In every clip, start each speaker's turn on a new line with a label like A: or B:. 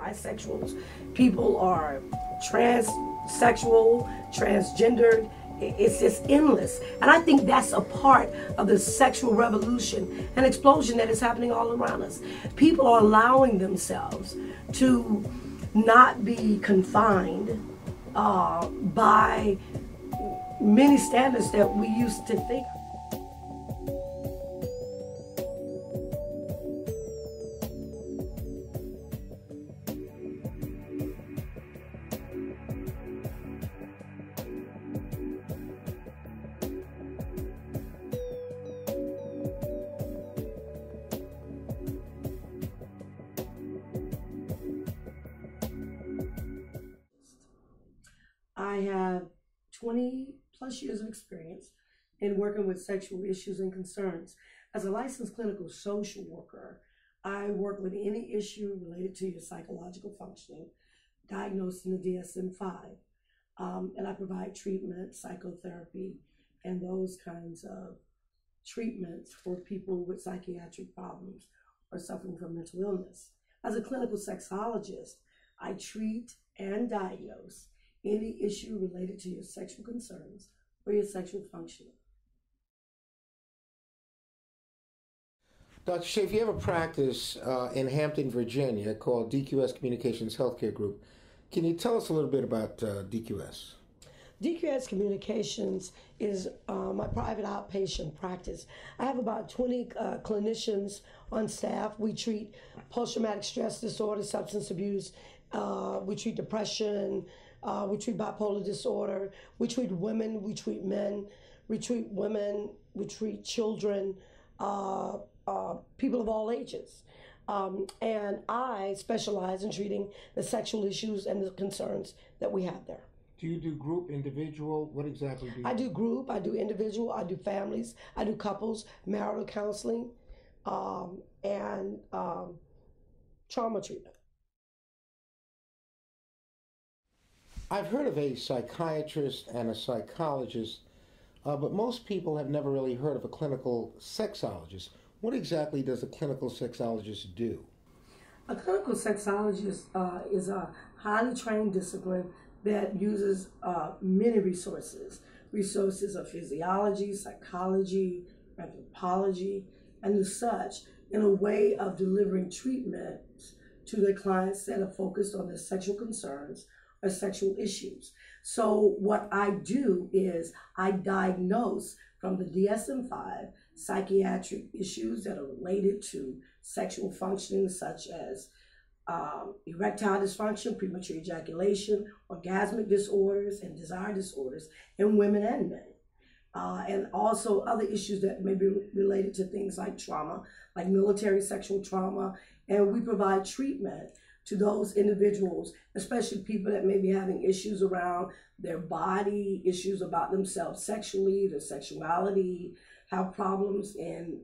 A: bisexuals, people are transsexual, transgendered. It's just endless. And I think that's a part of the sexual revolution and explosion that is happening all around us. People are allowing themselves to not be confined by many standards that we used to think. I have 20 plus years of experience in working with sexual issues and concerns. As a licensed clinical social worker, I work with any issue related to your psychological functioning, diagnosed in the DSM-5, and I provide treatment, psychotherapy, and those kinds of treatments for people with psychiatric problems or suffering from mental illness. As a clinical sexologist, I treat and diagnose any issue related to your sexual concerns or your sexual functioning.
B: Dr. Sheafe, you have a practice in Hampton, Virginia called DQS Communications Healthcare Group. Can you tell us a little bit about DQS?
A: DQS Communications is my private outpatient practice. I have about 20 clinicians on staff. We treat post-traumatic stress disorder, substance abuse, we treat depression, we treat bipolar disorder, we treat women, we treat men, we treat women, we treat children, people of all ages. And I specialize in treating the sexual issues and the concerns that we have there.
B: Do you do group, individual? What exactly do you do?
A: I do group, I do individual, I do families, I do couples, marital counseling, and trauma treatment.
B: I've heard of a psychiatrist and a psychologist, but most people have never really heard of a clinical sexologist. What exactly does a clinical sexologist do?
A: A clinical sexologist is a highly trained discipline that uses many resources of physiology, psychology, anthropology, and as such, in a way of delivering treatments to their clients that are focused on their sexual concerns or sexual issues. So what I do is I diagnose from the DSM-5 psychiatric issues that are related to sexual functioning, such as erectile dysfunction, premature ejaculation, orgasmic disorders, and desire disorders in women and men. And also other issues that may be related to things like trauma, like military sexual trauma. And we provide treatment to those individuals, especially people that may be having issues around their body, issues about themselves sexually, their sexuality, have problems in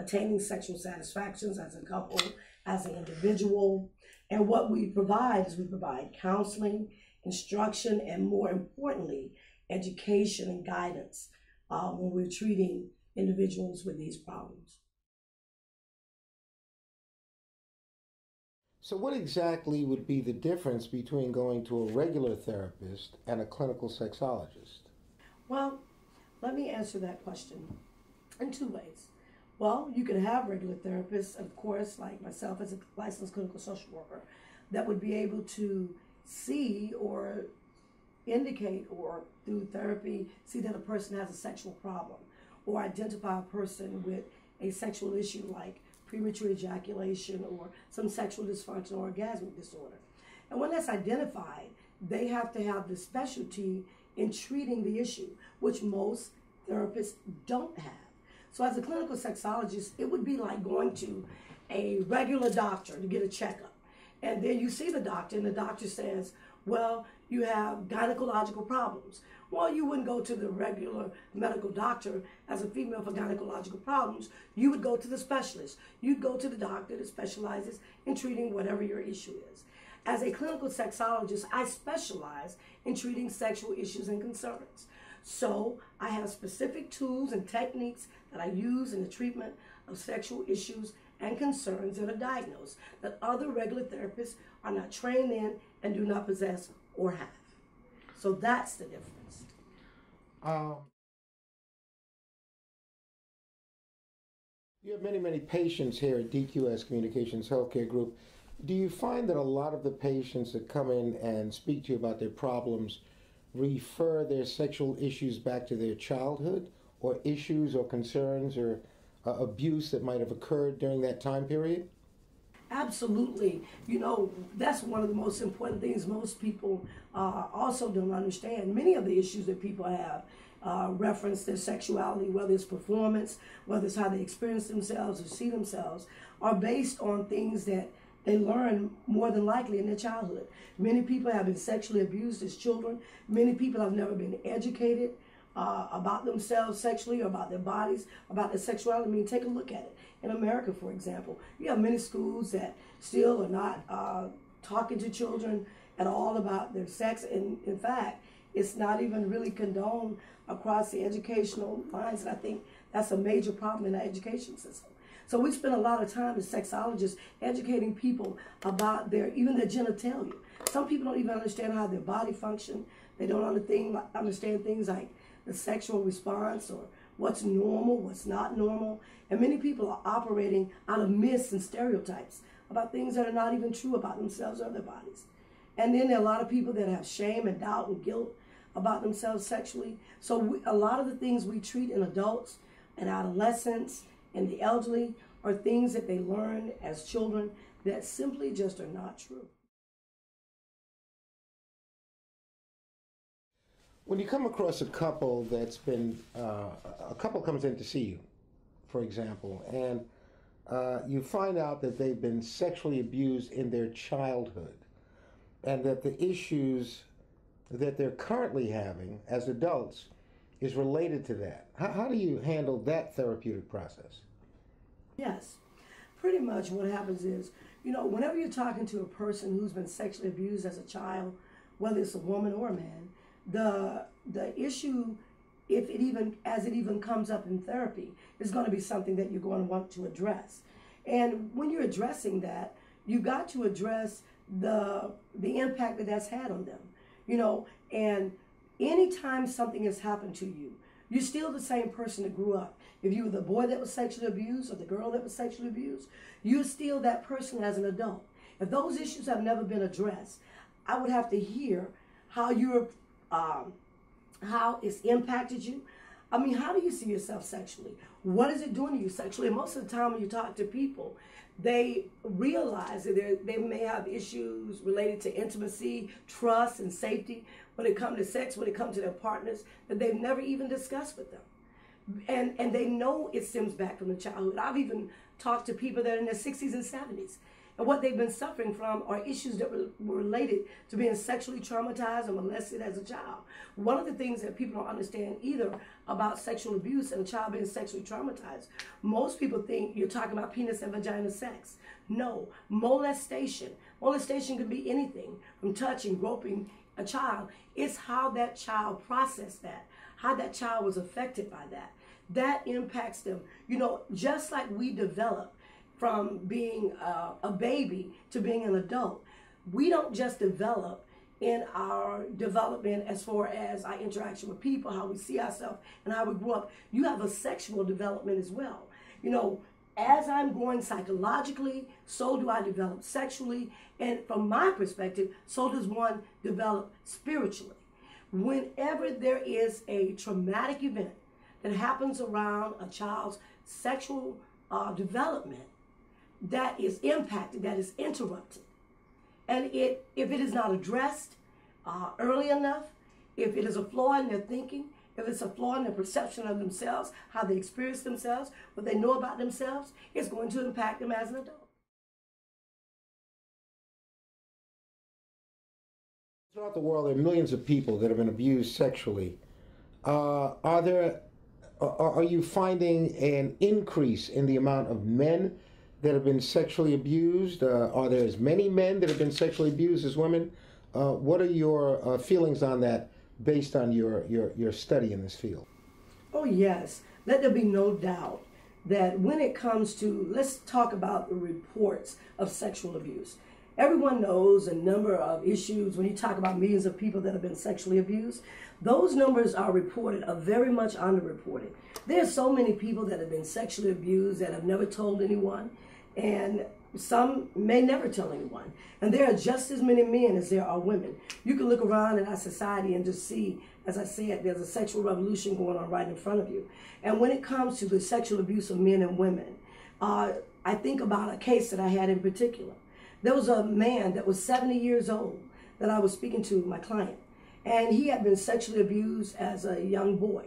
A: attaining sexual satisfactions as a couple, as an individual. And what we provide is we provide counseling, instruction, and more importantly, education and guidance when we're treating individuals with these problems.
B: So what exactly would be the difference between going to a regular therapist and a clinical sexologist?
A: Well, let me answer that question in two ways. Well, you can have regular therapists, of course, like myself as a licensed clinical social worker, that would be able to see or indicate or through therapy see that a person has a sexual problem or identify a person with a sexual issue like premature ejaculation or some sexual dysfunction or orgasmic disorder. And when that's identified, they have to have the specialty in treating the issue, which most therapists don't have. So as a clinical sexologist, it would be like going to a regular doctor to get a checkup. And then you see the doctor and the doctor says, well, you have gynecological problems. Well, you wouldn't go to the regular medical doctor as a female for gynecological problems. You would go to the specialist. You'd go to the doctor that specializes in treating whatever your issue is. As a clinical sexologist, I specialize in treating sexual issues and concerns. So I have specific tools and techniques that I use in the treatment of sexual issues and concerns that are diagnosed that other regular therapists are not trained in and do not possess or have. So that's the difference.
B: You have many, many patients here at DQS Communications Healthcare Group. Do you find that a lot of the patients that come in and speak to you about their problems refer their sexual issues back to their childhood, or issues or concerns or abuse that might have occurred during that time period?
A: Absolutely. You know, that's one of the most important things most people also don't understand. Many of the issues that people have reference their sexuality, whether it's performance, whether it's how they experience themselves or see themselves, are based on things that they learn more than likely in their childhood. Many people have been sexually abused as children. Many people have never been educated about themselves sexually, or about their bodies, about their sexuality. I mean, take a look at it. In America, for example, you have many schools that still are not talking to children at all about their sex. And in fact, it's not even really condoned across the educational lines. And I think that's a major problem in our education system. So we spend a lot of time as sexologists educating people about even their genitalia. Some people don't even understand how their body function. They don't understand things like the sexual response, or what's normal, what's not normal. And many people are operating out of myths and stereotypes about things that are not even true about themselves or their bodies. And then there are a lot of people that have shame and doubt and guilt about themselves sexually. So a lot of the things we treat in adults and adolescents and the elderly are things that they learned as children that simply just are not true.
B: When you come across a couple that's been, a couple comes in to see you, for example, and you find out that they've been sexually abused in their childhood, and that the issues that they're currently having as adults is related to that. How do you handle that therapeutic process?
A: Yes, pretty much what happens is, you know, whenever you're talking to a person who's been sexually abused as a child, whether it's a woman or a man, the issue, if it even comes up in therapy, is going to be something that you're going to want to address. And when you're addressing that, you got to address the impact that that's had on them. You know, and anytime something has happened to you, you're still the same person that grew up. If you were the boy that was sexually abused or the girl that was sexually abused, you're still that person as an adult. If those issues have never been addressed, I would have to hear how how it's impacted you. I mean, how do you see yourself sexually? What is it doing to you sexually? And most of the time when you talk to people, they realize that they may have issues related to intimacy, trust, and safety when it comes to sex, when it comes to their partners, that they've never even discussed with them. And they know it stems back from the childhood. I've even talked to people that are in their 60s and 70s. And what they've been suffering from are issues that were related to being sexually traumatized or molested as a child. One of the things that people don't understand either about sexual abuse and a child being sexually traumatized, most people think you're talking about penis and vagina sex. No, molestation. Molestation could be anything from touching, groping a child. It's how that child processed that, how that child was affected by that. That impacts them. You know, just like we develop from being a baby to being an adult, we don't just develop in our development as far as our interaction with people, how we see ourselves and how we grew up. You have a sexual development as well. You know, as I'm growing psychologically, so do I develop sexually. And from my perspective, so does one develop spiritually. Whenever there is a traumatic event that happens around a child's sexual development, that is impacted, that is interrupted. And if it is not addressed early enough, if it is a flaw in their thinking, if it's a flaw in their perception of themselves, how they experience themselves, what they know about themselves, it's going to impact them as an adult.
B: Throughout the world, there are millions of people that have been abused sexually. Are you finding an increase in the amount of men that have been sexually abused? Are there as many men that have been sexually abused as women? What are your feelings on that based on your study in this field?
A: Oh yes, let there be no doubt that when it comes to, let's talk about the reports of sexual abuse. Everyone knows a number of issues. When you talk about millions of people that have been sexually abused, those numbers are reported, are very much underreported. There are so many people that have been sexually abused that have never told anyone, and some may never tell anyone. And there are just as many men as there are women. You can look around in our society and just see, as I said, there's a sexual revolution going on right in front of you. And when it comes to the sexual abuse of men and women, I think about a case that I had in particular. There was a man that was 70 years old that I was speaking to, my client, and he had been sexually abused as a young boy.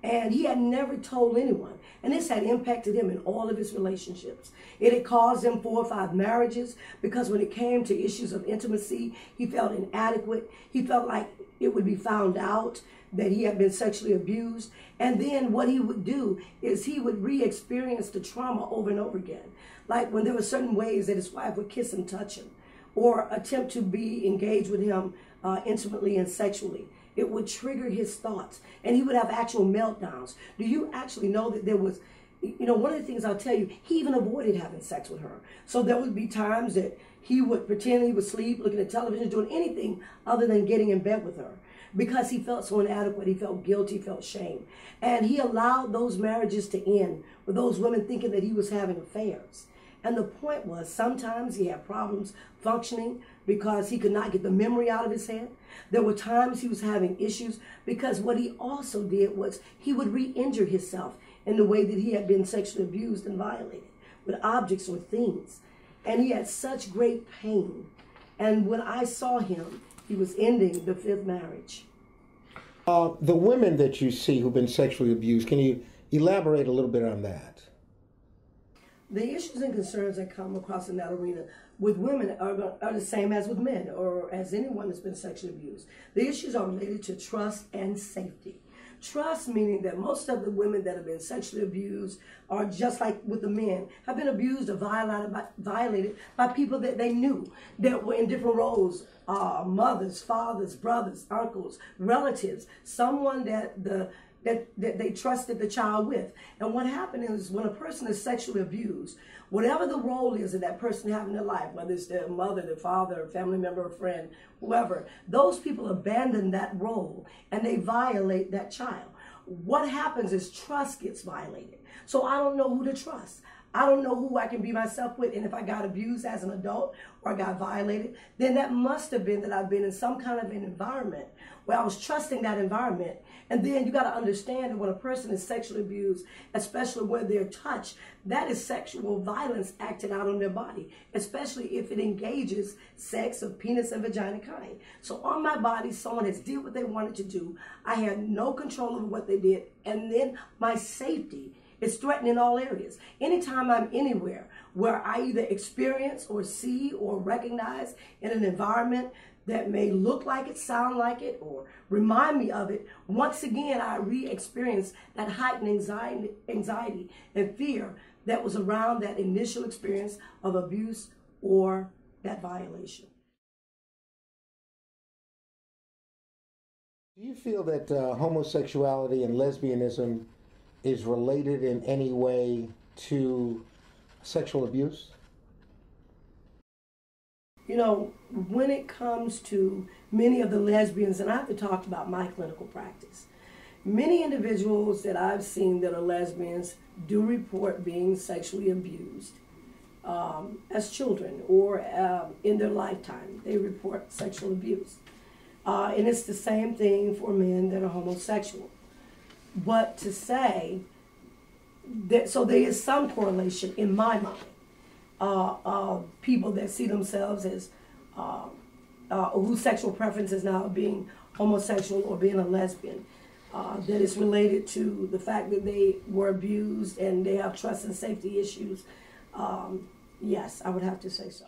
A: And he had never told anyone. And this had impacted him in all of his relationships. It had caused him 4 or 5 marriages, because when it came to issues of intimacy, he felt inadequate. He felt like it would be found out that he had been sexually abused. And then what he would do is he would re-experience the trauma over and over again. Like when there were certain ways that his wife would kiss and touch him, or attempt to be engaged with him intimately and sexually. It would trigger his thoughts, and he would have actual meltdowns. Do you actually know that there was, one of the things I'll tell you, he even avoided having sex with her. So there would be times that he would pretend he would sleep, looking at television, doing anything other than getting in bed with her, because he felt so inadequate, he felt guilty, he felt shame. And he allowed those marriages to end with those women thinking that he was having affairs. And the point was, sometimes he had problems functioning because he could not get the memory out of his head. There were times he was having issues because what he also did was he would re-injure himself in the way that he had been sexually abused and violated with objects or things. And he had such great pain. And when I saw him, he was ending the 5th marriage.
B: The women that you see who've been sexually abused, can you elaborate a little bit on that?
A: The issues and concerns that come across in that arena with women are the same as with men, or as anyone that's been sexually abused. The issues are related to trust and safety. Trust, meaning that most of the women that have been sexually abused are just like with the men, have been abused or violated by people that they knew that were in different roles, mothers, fathers, brothers, uncles, relatives, someone that they trusted the child with. And what happened is, when a person is sexually abused, whatever the role is that that person has in their life, whether it's their mother, their father, a family member, a friend, whoever, those people abandon that role and they violate that child. What happens is trust gets violated. So I don't know who to trust. I don't know who I can be myself with. And if I got abused as an adult or I got violated, then that must have been that I've been in some kind of an environment where I was trusting that environment. And then you got to understand that when a person is sexually abused, especially when they're touched, that is sexual violence acted out on their body, especially if it engages sex of penis and vagina kind. So on my body, someone has did what they wanted to do. I had no control over what they did. And then my safety is threatened in all areas. Anytime I'm anywhere where I either experience or see or recognize in an environment that may look like it, sound like it, or remind me of it, once again, I re-experience that heightened anxiety and fear that was around that initial experience of abuse or that violation.
B: Do you feel that homosexuality and lesbianism is related in any way to sexual abuse?
A: When it comes to many of the lesbians, and I have to talk about my clinical practice, many individuals that I've seen that are lesbians do report being sexually abused as children or in their lifetime. They report sexual abuse. And it's the same thing for men that are homosexual. But to say that, so there is some correlation in my mind of people that see themselves as whose sexual preference is now being homosexual or being a lesbian, that is related to the fact that they were abused and they have trust and safety issues. Yes, I would have to say so.